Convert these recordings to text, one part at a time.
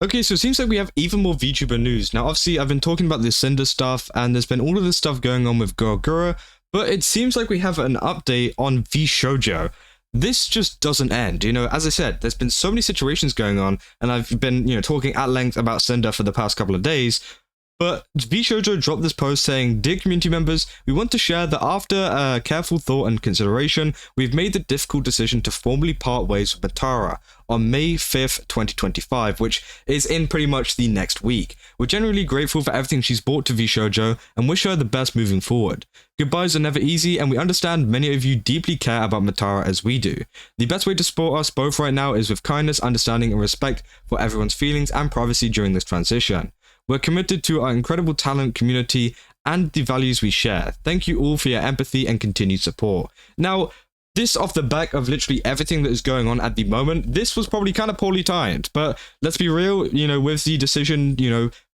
Okay, so it seems like we have even more VTuber news. Now, obviously, I've been talking about the Sinder stuff, and there's been all of this stuff going on with Gogura, but it seems like we have an update on VShojo. This just doesn't end. As I said, there's been so many situations going on, and I've been, talking at length about Sinder for the past couple of days. But VShojo dropped this post saying, "Dear community members, we want to share that after careful thought and consideration, we've made the difficult decision to formally part ways with Matara on May 5th, 2025, which is in pretty much the next week. We're genuinely grateful for everything she's brought to VShojo and wish her the best moving forward. Goodbyes are never easy, and we understand many of you deeply care about Matara as we do. The best way to support us both right now is with kindness, understanding, and respect for everyone's feelings and privacy during this transition. We're committed to our incredible talent community and the values we share. Thank you all for your empathy and continued support." Now, this off the back of literally everything that is going on at the moment, this was probably kind of poorly timed, but let's be real, with the decision,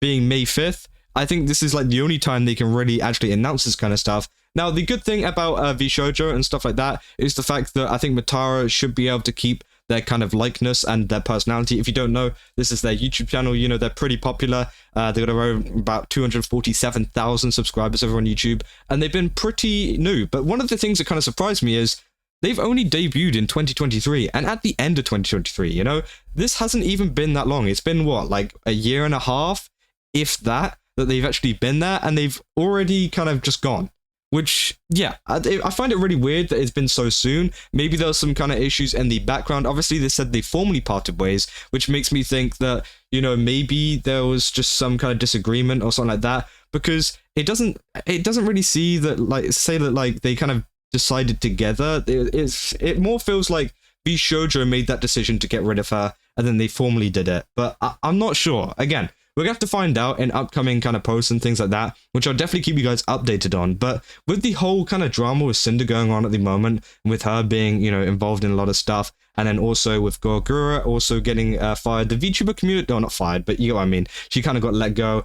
being May 5th, I think this is like the only time they can really actually announce this kind of stuff. Now, the good thing about VShojo and stuff like that is the fact that I think Matara should be able to keep their kind of likeness and their personality. If you don't know, this is their YouTube channel. They're pretty popular. They've got around about 247,000 subscribers over on YouTube, and they've been pretty new. But one of the things that kind of surprised me is they've only debuted in 2023, and at the end of 2023, this hasn't even been that long. It's been, what, like a year and a half, if that they've actually been there, and they've already kind of just gone. Which, yeah, I find it really weird that it's been so soon. Maybe there's some kind of issues in the background. Obviously, they said they formally parted ways, which makes me think that, maybe there was just some kind of disagreement or something like that. Because it doesn't really say that they kind of decided together. It more feels like VShojo made that decision to get rid of her, and then they formally did it. But I'm not sure. Again, we're going to have to find out in upcoming kind of posts and things like that, which I'll definitely keep you guys updated on. But with the whole kind of drama with Sinder going on at the moment, with her being, involved in a lot of stuff, and then also with Gogura also getting fired, the VTuber community, not fired, but you know what I mean, she kind of got let go.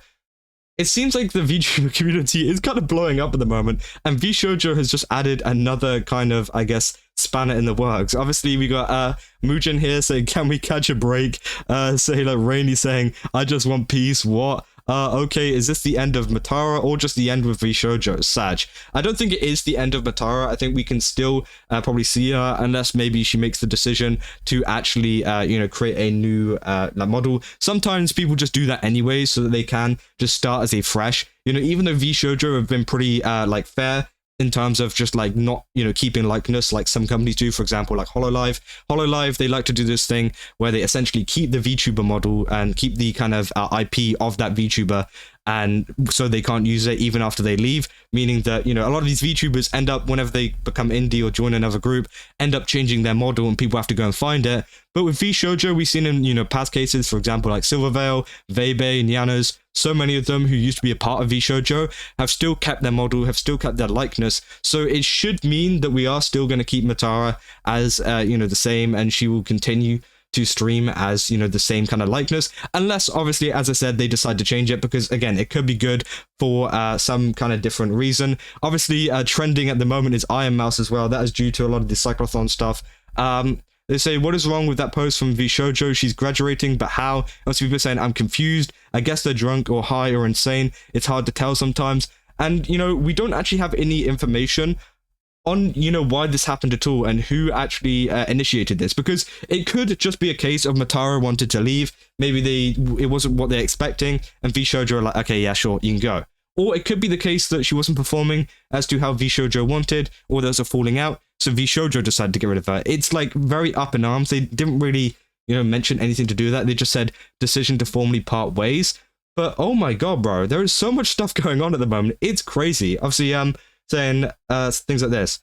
It seems like the VTuber community is kind of blowing up at the moment, and VShojo has just added another kind of, I guess, spanner in the works. Obviously, we got Mujin here saying, "Can we catch a break?" Rainy saying, "I just want peace." What? Okay, is this the end of Matara or just the end with VShojo? Sag. I don't think it is the end of Matara. I think we can still probably see her, unless maybe she makes the decision to actually, create a new model. Sometimes people just do that anyway, so that they can just start as a fresh. Even though VShojo have been pretty fair in terms of just not keeping likeness like some companies do, for example like Hololive, they like to do this thing where they essentially keep the VTuber model and keep the kind of IP of that VTuber, and so they can't use it even after they leave, meaning that a lot of these VTubers end up, whenever they become indie or join another group, end up changing their model and people have to go and find it. But with VShojo, we've seen in past cases, for example like Silverveil, Vebe, Nyanas, so many of them who used to be a part of VShojo have still kept their model, have still kept their likeness. So it should mean that we are still going to keep Matara as the same, and she will continue to stream as the same kind of likeness, unless obviously, as I said, they decide to change it, because again, it could be good for some kind of different reason. Obviously, trending at the moment is Iron Mouse as well. That is due to a lot of the cyclothon stuff. They say, "What is wrong with that post from VShojo? She's graduating, but how?" Lots of people saying, "I'm confused. I guess they're drunk or high or insane. It's hard to tell sometimes." And we don't actually have any information on why this happened at all and who actually initiated this, because it could just be a case of Matara wanted to leave. Maybe it wasn't what they're expecting, and VShojo are like, "Okay, yeah, sure, you can go." Or it could be the case that she wasn't performing as to how VShojo wanted, or there's a falling out, so VShojo decided to get rid of her. It's very up in arms. They didn't really mention anything to do with that. They just said decision to formally part ways. But oh my god, bro, there is so much stuff going on at the moment. It's crazy. Obviously, saying things like this.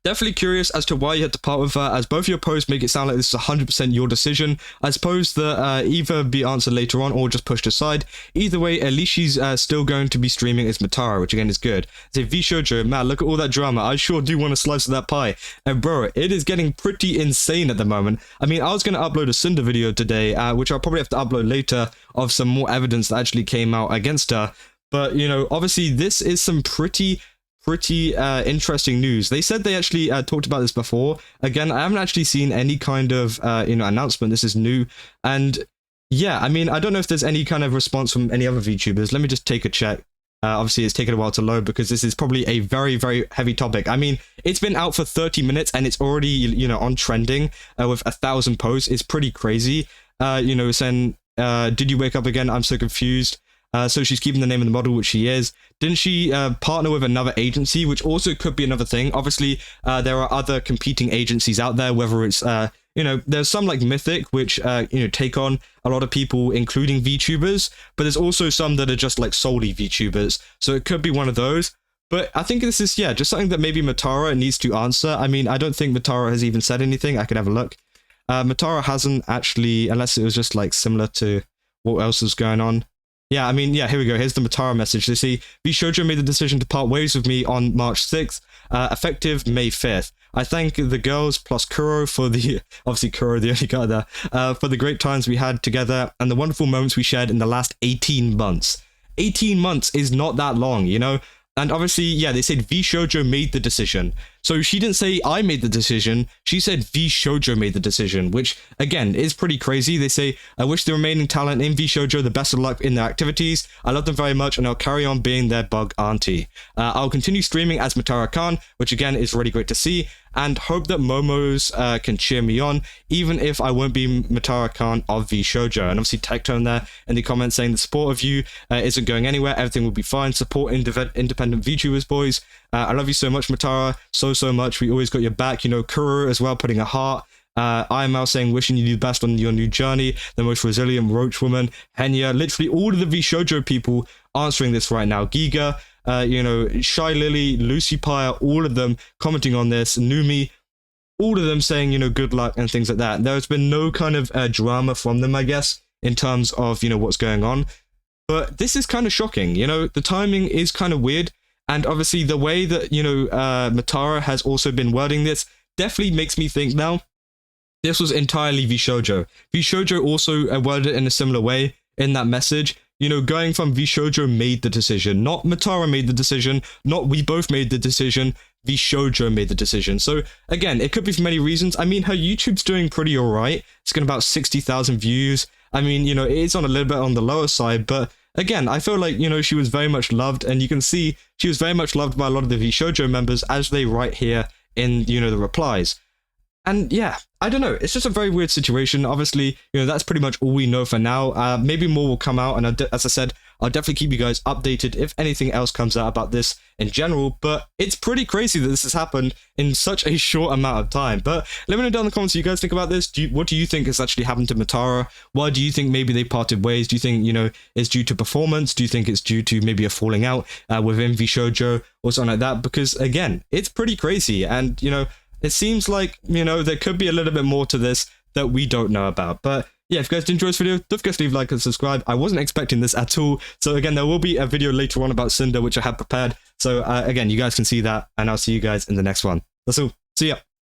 Definitely curious as to why you had to part with her, as both your posts make it sound like this is 100% your decision. I suppose that either be answered later on or just pushed aside. Either way, at least she's still going to be streaming as Matara, which again is good. Say, VShojo, man, look at all that drama. I sure do want a slice of that pie. And bro, it is getting pretty insane at the moment. I mean, I was going to upload a Sinder video today, which I'll probably have to upload later, of some more evidence that actually came out against her. But, obviously this is some pretty interesting news. They said they actually talked about this before. Again, I haven't actually seen any kind of announcement. This is new, and yeah, I mean, I don't know if there's any kind of response from any other VTubers. Let me just take a check. Obviously, it's taken a while to load because this is probably a very, very heavy topic. I mean, it's been out for 30 minutes and it's already, on trending with 1,000 posts. It's pretty crazy. Saying, did you wake up again? I'm so confused. So she's keeping the name of the model, which she is. Didn't she partner with another agency, which also could be another thing? Obviously, there are other competing agencies out there, whether it's, there's some like Mythic, which, take on a lot of people, including VTubers, but there's also some that are just like solely VTubers. So it could be one of those. But I think this is, just something that maybe Matara needs to answer. I mean, I don't think Matara has even said anything. I could have a look. Matara hasn't actually, unless it was just like similar to what else is going on. Yeah, I mean, here we go. Here's the Matara message. They say, VShojo made the decision to part ways with me on March 6th, effective May 5th. I thank the girls plus Kuro for the, obviously Kuro, the only guy there, for the great times we had together and the wonderful moments we shared in the last 18 months. 18 months is not that long, And obviously, they said VShojo made the decision. So she didn't say I made the decision. She said VShojo made the decision, which again is pretty crazy. They say, I wish the remaining talent in VShojo the best of luck in their activities. I love them very much and I'll carry on being their bug auntie. I'll continue streaming as Matara Kan, which again is really great to see, and hope that Momos can cheer me on, even if I won't be Matara Kan of VShojo. And obviously Tectone there in the comments saying the support of you isn't going anywhere. Everything will be fine. Support independent VTubers, boys. I love you so much, Matara. So much. We always got your back. Kuro as well, putting a heart. IML saying, wishing you the best on your new journey. The most resilient Roach Woman. Henya. Literally all of the VShojo people answering this right now. Giga, Shy Lily, Lucy Pyre, all of them commenting on this. Numi, all of them saying, good luck and things like that. There's been no kind of drama from them, I guess, in terms of, what's going on. But this is kind of shocking. The timing is kind of weird. And obviously the way that, Matara has also been wording this definitely makes me think now this was entirely VShojo. VShojo also worded it in a similar way in that message. Going from VShojo made the decision, not Matara made the decision, not we both made the decision, VShojo made the decision. So again, it could be for many reasons. I mean, her YouTube's doing pretty alright. It's got about 60,000 views. I mean, it is on a little bit on the lower side, but again, I feel like, she was very much loved, and you can see she was very much loved by a lot of the VShojo members as they write here in, the replies. And I don't know, it's just a very weird situation. Obviously, that's pretty much all we know for now. Maybe more will come out, and as I said, I'll definitely keep you guys updated if anything else comes out about this in general, but it's pretty crazy that this has happened in such a short amount of time. But let me know down in the comments what you guys think about this. What do you think has actually happened to Matara? Why do you think maybe they parted ways? Do you think, it's due to performance? Do you think it's due to maybe a falling out within VShojo or something like that? Because again, it's pretty crazy, and, it seems like, there could be a little bit more to this that we don't know about. But if you guys did enjoy this video, don't forget to leave a like and subscribe. I wasn't expecting this at all. So again, there will be a video later on about Sinder, which I have prepared. So again, you guys can see that, and I'll see you guys in the next one. That's all. See ya.